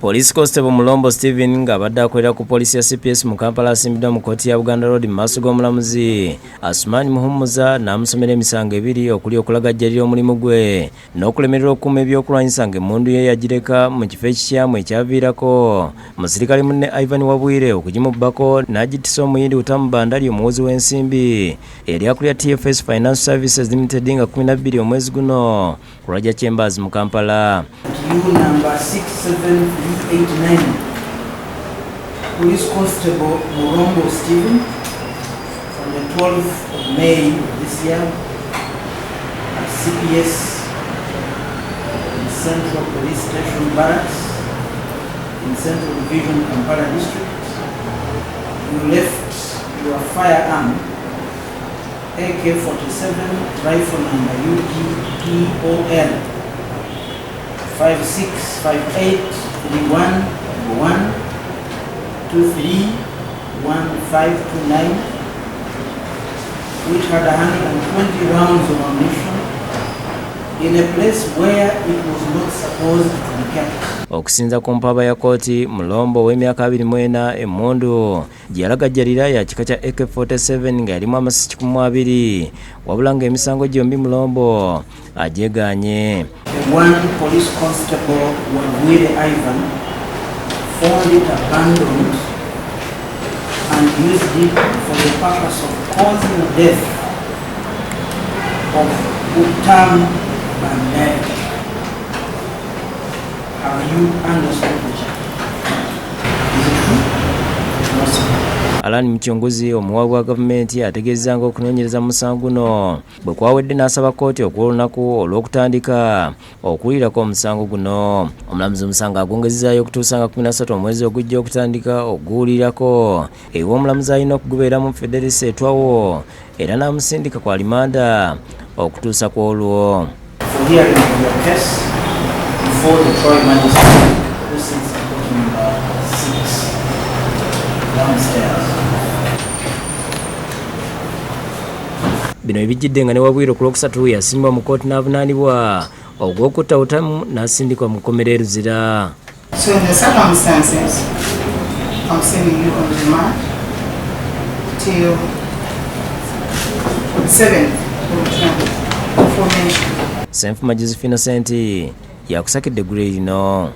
Poliisi Constable Murombo Stephen ng'abadde akolera ku poliisi ya CPS mu Kampala asimbiddwa mu kkooti ya Buganda Road mu maaso g'omulamuzi Asumani muhumuza n'amusomera emisango ebiri okuli okulagajjalira omulimu gwe n'okulemerera okukuuma ebyokulwanyisa ng'emmundu ye yagireka mu kifo ekikyamu ekyaviirako musirikale munne Ivan Wabwire okugimubbako n'agittisa Omuyindi Uttam Bhandari omuwozi w'ensimbi eri akulira TFS Financial Services Limited nga 12 omwezi guno ku Lwajja Chambers mu Kampala. Number 67389, Police Constable Murombo Stephen, on the 12th of May this year at CPS in Central Police Station Barracks in Central Division, Kampala District. You left your firearm AK-47 rifle number UGPOL 565831 1 23 1529, which had 120 rounds of ammunition in a place where it was not supposed to be kept. Okusinza ku mpaaba ya kkooti, Murombo w'emyaka 24 Emmundu Eyalagajjalira ya kika kya AK-47 nga yalimu amasasi 12 wabula nga emisango gyombi Murombo agyegaanye. One police constable Wabwire Ivan found it abandoned and used it for the purpose of causing the death of Uttam Bhandari. Have you understood the charge? Is it true? No, sir. Alani Mchunguzi omuwabu wa gavumenti ategeezezza nga okunoonyereza mu musango guno bwe kwawedde n'asaba kkooti okw'olunaku olw'okutandika okuwulirako omusango guno. Omulamuzi omusango agwongezezaayo okutuusa nga 13 omwezi ogujja okutandika oguwulirako ew'omulamuzi alina okugubeera mu Federasi etwawo era n'amusindika ku alimanda okutuusa ku olwo. For hearing of your case before the trial magistrate who sits at court number 6 downstairs. Bino ebijjidde nga ne Wabwire ku Lwokusatu yasimbwa mu kkooti n'avunaanibwa ogw'okutta Uttam n'asindikwa mu kkomera e Luzira. So in the circumstances, I'm sending you on remand till 7th of June. Senfuma Joseph Innocent yakusakidde eggulu lino.